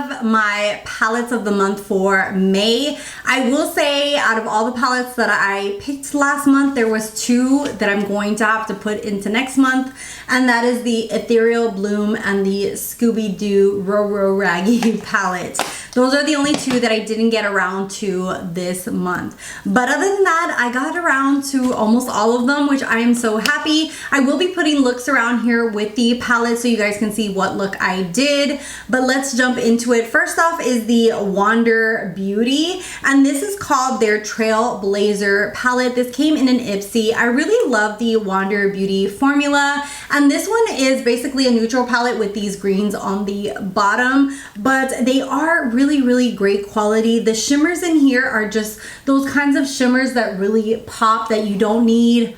have my palettes of the month for May. I will say out of all the palettes that I picked last month, there was two that I'm going to have to put into next month, and that is the Ethereal Bloom and the Scooby-Doo Ro Raggy palette. Those are the only two that I didn't get around to this month. But other than that, I got around to almost all of them, which I am so happy. I will be putting looks around here with the palette so you guys can see what look I did. But let's jump into it. First off is the Wander Beauty, and this is called their Trailblazer palette. This came in an Ipsy. I really love the Wander Beauty formula, and this one is basically a neutral palette with these greens on the bottom, but they are really great quality. The shimmers in here are just those kinds of shimmers that really pop, that you don't need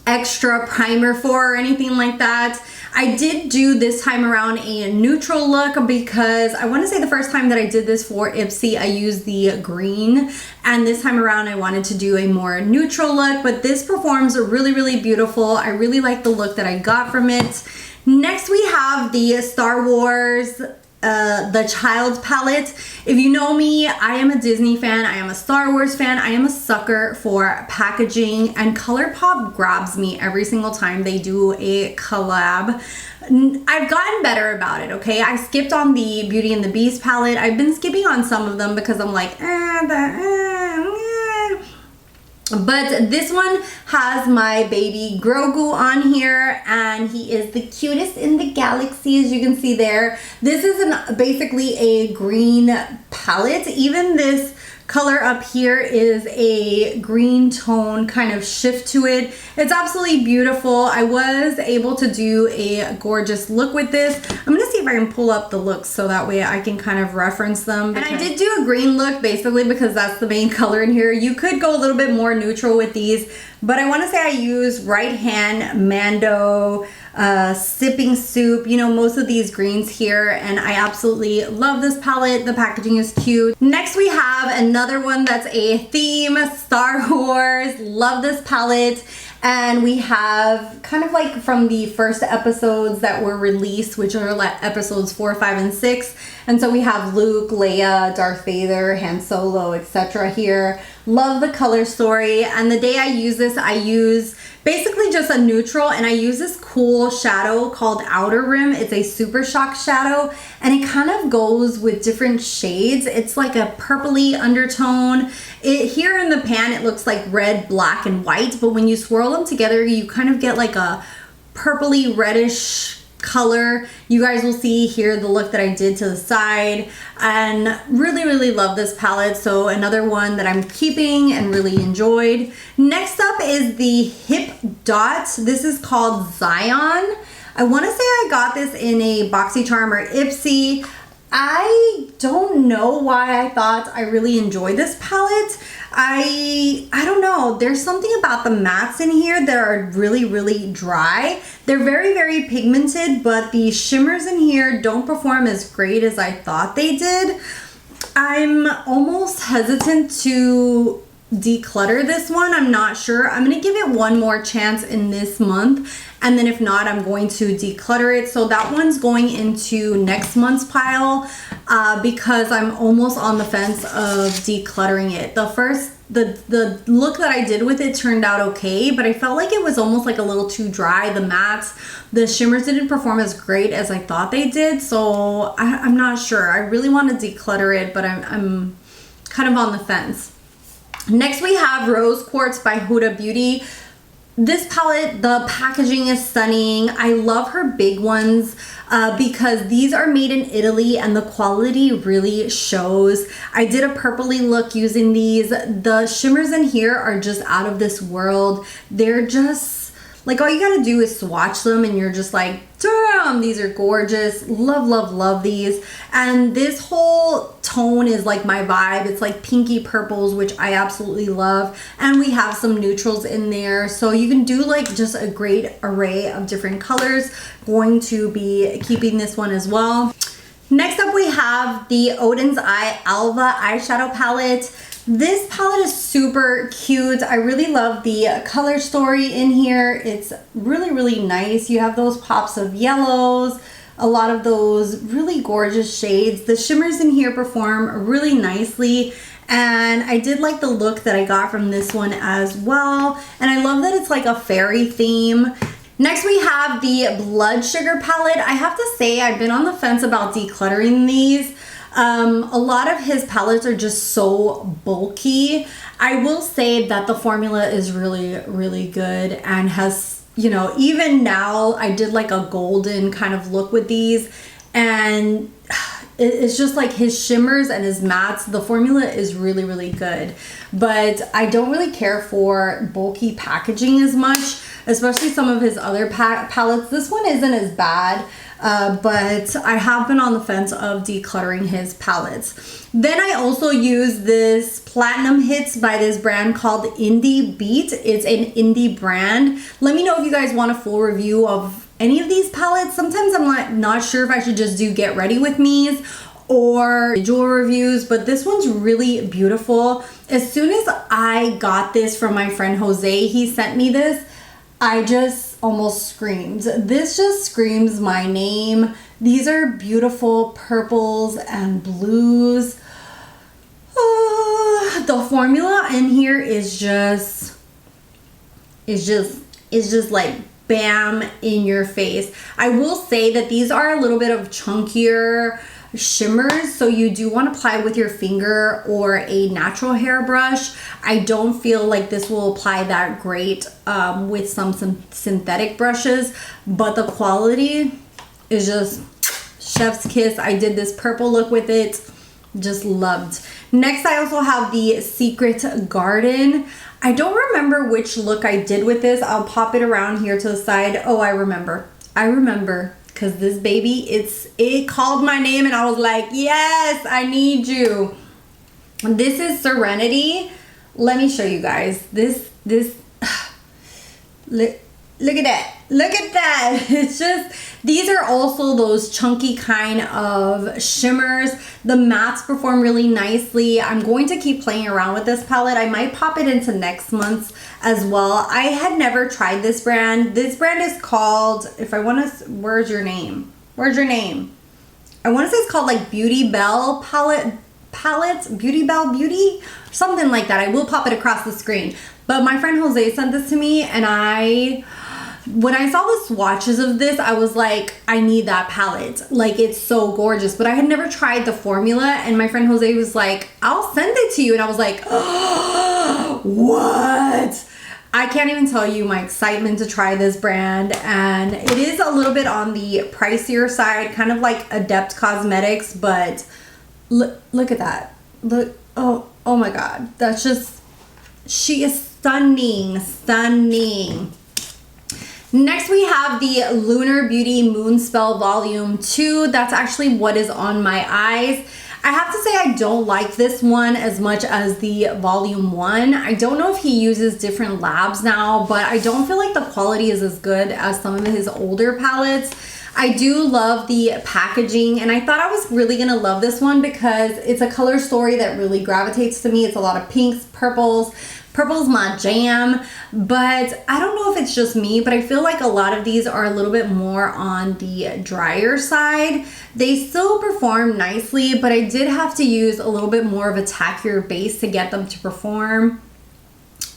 extra primer for or anything like that. I did do this time around a neutral look because I want to say the first time that I did this for Ipsy, I used the green, and this time around I wanted to do a more neutral look, but this performs really beautiful. I really like the look that I got from it. Next we have the Star Wars the Child palette. If you know me, I am a Disney fan, I am a Star Wars fan, I am a sucker for packaging, and Colourpop grabs me every single time they do a collab. I've gotten better about it, okay? I skipped on the Beauty and the Beast palette. I've been skipping on some of them because I'm like, but this one has my baby Grogu on here, and he is the cutest in the galaxy, as you can see there. This is basically a green palette. Even this color up here is a green tone kind of shift to it. It's absolutely beautiful. I was able to do a gorgeous look with this. I'm gonna see if I can pull up the looks so that way I can kind of reference them. And I did do a green look basically because that's the main color in here. You could go a little bit more neutral with these, but I want to say I used Right Hand, Mando, Sipping Soup, you know, most of these greens here, and I absolutely love this palette. The packaging is cute. Next we have another one that's a theme, Star Wars. Love this palette. And we have kind of like from the first episodes that were released, which are like episodes 4, 5, and 6. And so we have Luke, Leia, Darth Vader, Han Solo, etc. here. Love the color story. And the day I use this, I use basically just a neutral, and I use this cool shadow called Outer Rim. It's a Super Shock shadow, and it kind of goes with different shades. It's like a purpley undertone. Here in the pan, it looks like red, black, and white, but when you swirl them together, you kind of get like a purpley reddish color. You guys will see here the look that I did to the side, and really love this palette. So another one that I'm keeping and really enjoyed. Next up is the HIPDOT. This is called Zion. I want to say I got this in a BoxyCharm or Ipsy. I don't know why I thought I really enjoyed this palette. I don't know. There's something about the mattes in here that are really dry. They're very pigmented, but the shimmers in here don't perform as great as I thought they did. I'm almost hesitant to declutter this one. I'm not sure. I'm gonna give it one more chance in this month, and then if not, I'm going to declutter it. So that one's going into next month's pile because I'm almost on the fence of decluttering it. The look that I did with it turned out okay, but I felt like it was almost like a little too dry. The mattes, the shimmers didn't perform as great as I thought they did, so I'm not sure. I really want to declutter it, but I'm kind of on the fence. Next we have Rose Quartz by Huda Beauty. This palette, the packaging is stunning. I love her big ones because these are made in Italy and the quality really shows. I did a purpley look using these. The shimmers in here are just out of this world. They're just like, all you gotta do is swatch them and you're just like, damn, these are gorgeous. Love these. And this whole tone is like my vibe. It's like pinky purples, which I absolutely love. And we have some neutrals in there. So you can do like just a great array of different colors. Going to be keeping this one as well. Next up we have the Odens Alva eyeshadow palette. This palette is super cute. I really love the color story in here. It's really nice. You have those pops of yellows, a lot of those really gorgeous shades. The shimmers in here perform really nicely, and I did like the look that I got from this one as well. And I love that it's like a fairy theme. Next we have the Blood Sugar palette. I have to say I've been on the fence about decluttering these. A lot of his palettes are just so bulky. I will say that the formula is really, really good and has, you know, even now I did like a golden kind of look with these, and it's just like his shimmers and his mattes, the formula is really, really good. But I don't really care for bulky packaging as much, especially some of his other palettes. This one isn't as bad. But I have been on the fence of decluttering his palettes. Then I also use this Platinum Hits by this brand called Indi Beaute. It's an indie brand. Let me know if you guys want a full review of any of these palettes. Sometimes I'm not sure if I should just do get ready with me's or visual reviews, but this one's really beautiful. As soon as I got this from my friend Jose, he sent me this, I just almost screamed. This just screams my name. These are beautiful purples and blues. The formula in here is just like bam in your face. I will say that these are a little bit of chunkier shimmers, so you do want to apply with your finger or a natural hairbrush. I don't feel like this will apply that great with some synthetic brushes, but the quality is just chef's kiss. I did this purple look with it, just loved. Next I also have the Secret Garden. I don't remember which look I did with this. I'll pop it around here to the side. Oh, I remember because this baby, it called my name and I was like, yes, I need you. This is Serenity. Let me show you guys. This look at that. Look at that. It's just, these are also those chunky kind of shimmers. The mattes perform really nicely. I'm going to keep playing around with this palette. I might pop it into next month's as well. I had never tried this brand. This brand is called, if I want to, where's your name? Where's your name? I want to say it's called like Beauty Bell palettes, Beauty Bell Beauty, something like that. I will pop it across the screen. But my friend Jose sent this to me, and when I saw the swatches of this, I was like, I need that palette. Like, it's so gorgeous. But I had never tried the formula, and my friend Jose was like, I'll send it to you. And I was like, oh, what? I can't even tell you my excitement to try this brand. And it is a little bit on the pricier side, kind of like Adept Cosmetics, but look at that. Look, oh my God. That's just, she is stunning, stunning. Next we have the Lunar Beauty Moonspell Volume 2. That's actually what is on my eyes. I have to say I don't like this one as much as the Volume 1. I don't know if he uses different labs now, but I don't feel like the quality is as good as some of his older palettes. I do love the packaging, and I thought I was really gonna love this one because it's a color story that really gravitates to me. It's a lot of pinks, purples. Purple's my jam, but I don't know if it's just me, but I feel like a lot of these are a little bit more on the drier side. They still perform nicely, but I did have to use a little bit more of a tackier base to get them to perform.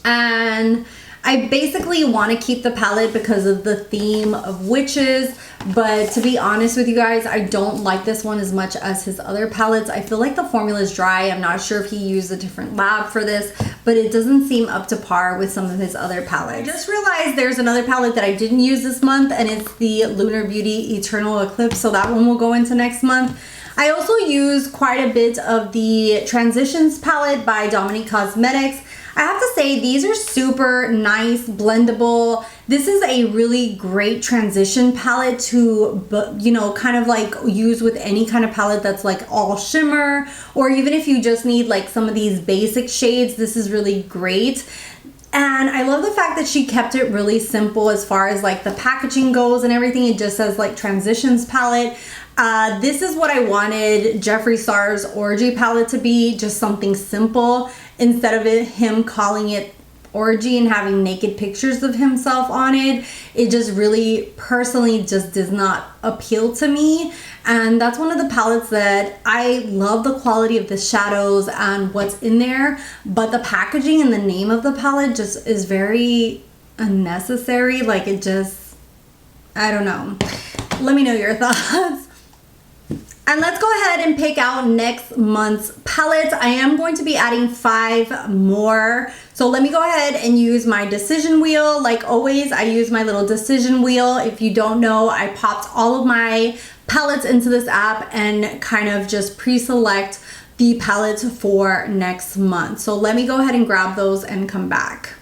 And I basically want to keep the palette because of the theme of witches, but to be honest with you guys, I don't like this one as much as his other palettes. I feel like the formula is dry. I'm not sure if he used a different lab for this, but it doesn't seem up to par with some of his other palettes. I just realized there's another palette that I didn't use this month, and it's the Lunar Beauty Eternal Eclipse, so that one will go into next month. I also use quite a bit of the Transitions palette by Dominique Cosmetics. I have to say, these are super nice, blendable. This is a really great transition palette to, you know, kind of like use with any kind of palette that's like all shimmer, or even if you just need like some of these basic shades, this is really great. And I love the fact that she kept it really simple as far as like the packaging goes and everything. It just says like Transitions palette. This is what I wanted Jeffree Star's Orgy palette to be, just something simple instead of him calling it orgy and having naked pictures of himself on it, it just really personally just does not appeal to me. And that's one of the palettes that I love the quality of the shadows and what's in there, but the packaging and the name of the palette just is very unnecessary. Like, it just, I don't know. Let me know your thoughts. And let's go ahead and pick out next month's palettes. I am going to be adding 5 more. So let me go ahead and use my decision wheel. Like always, I use my little decision wheel. If you don't know, I popped all of my palettes into this app and kind of just pre-select the palettes for next month. So let me go ahead and grab those and come back.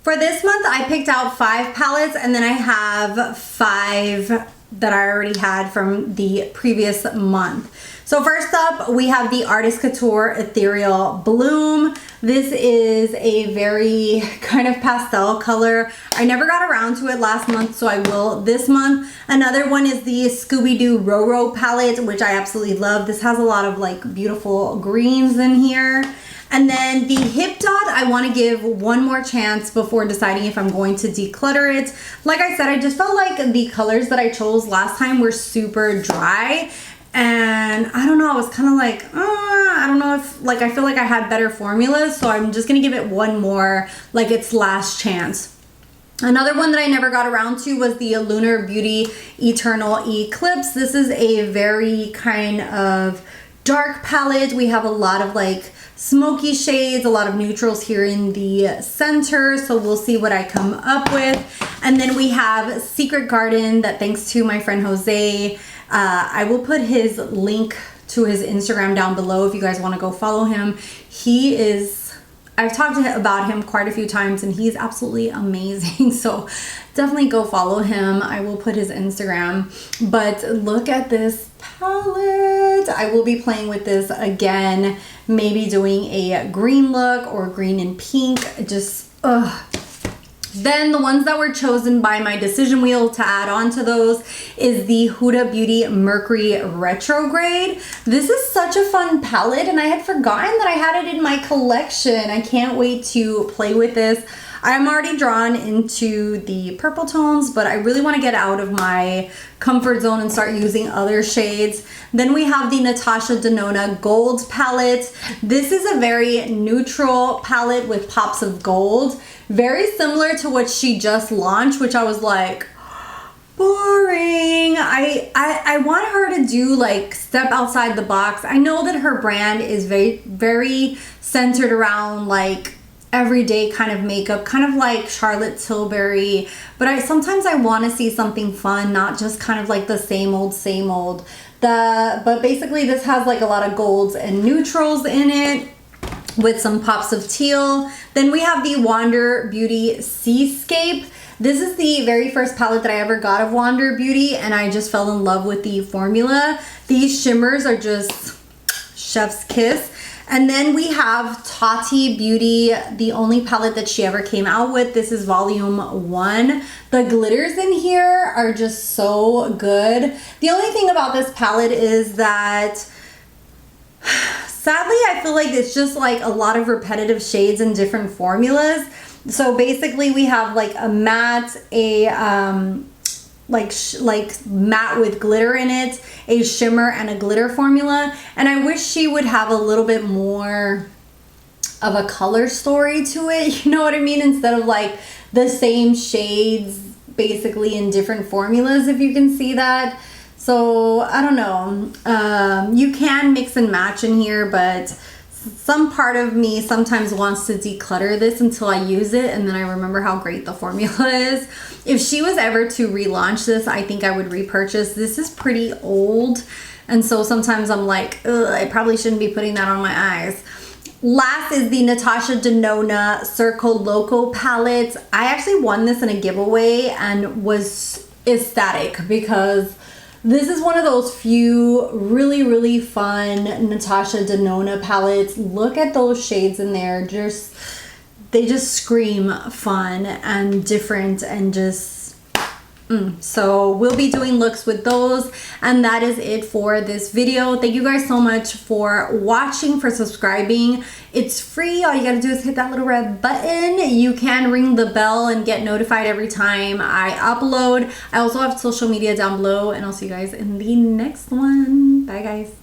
For this month, I picked out 5 palettes, and then I have 5 that I already had from the previous month. So first up, we have the Artist Couture Ethereal Bloom. This is a very kind of pastel color. I never got around to it last month, so I will this month. Another one is the Scooby-Doo Roro palette, which I absolutely love. This has a lot of like beautiful greens in here. And then the HIPDOT, I want to give one more chance before deciding if I'm going to declutter it. Like I said, I just felt like the colors that I chose last time were super dry. And I don't know, I was kind of like, I don't know if, like, I feel like I had better formulas. So I'm just going to give it one more, like its last chance. Another one that I never got around to was the Lunar Beauty Eternal Eclipse. This is a very kind of dark palette. We have a lot of like smoky shades, a lot of neutrals here in the center, so we'll see what I come up with. And then we have Secret Garden, that thanks to my friend Jose, I will put his link to his Instagram down below if you guys want to go follow him. He is, I've talked about him quite a few times and he's absolutely amazing, so definitely go follow him. I will put his Instagram. But look at this palette. I will be playing with this again, maybe doing a green look or green and pink. Just Then the ones that were chosen by my decision wheel to add on to those is the Huda Beauty Mercury Retrograde. This is such a fun palette and I had forgotten that I had it in my collection. I can't wait to play with this. I'm already drawn into the purple tones, but I really want to get out of my comfort zone and start using other shades. Then we have the Natasha Denona Gold palette. This is a very neutral palette with pops of gold. Very similar to what she just launched, which I was like, boring. I want her to do like step outside the box. I know that her brand is very centered around like everyday kind of makeup, kind of like Charlotte Tilbury, but sometimes I want to see something fun, not just kind of like the same old. But basically this has like a lot of golds and neutrals in it with some pops of teal. Then we have the Wander Beauty Seascape. This is the very first palette that I ever got of Wander Beauty and I just fell in love with the formula. These shimmers are just chef's kiss. And then we have Tati Beauty, the only palette that she ever came out with. This is volume 1. The glitters in here are just so good. The only thing about this palette is that sadly I feel like it's just like a lot of repetitive shades and different formulas. So basically we have like a matte, a like matte with glitter in it, a shimmer and a glitter formula, and I wish she would have a little bit more of a color story to it, you know what I mean, instead of like the same shades basically in different formulas, if you can see that. So I don't know, you can mix and match in here, but some part of me sometimes wants to declutter this until I use it and then I remember how great the formula is. If she was ever to relaunch this, I think I would repurchase. This is pretty old and so sometimes I'm like, ugh, I probably shouldn't be putting that on my eyes. Last is the Natasha Denona Circo Loco palette. I actually won this in a giveaway and was ecstatic because this is one of those few really fun Natasha Denona palettes. Look at those shades in there. They just scream fun and different and just So we'll be doing looks with those, and that is it for this video. Thank you guys so much for watching, for subscribing. It's free. All you gotta do is hit that little red button. You can ring the bell and get notified every time I upload. I also have social media down below, and I'll see you guys in the next one. Bye guys.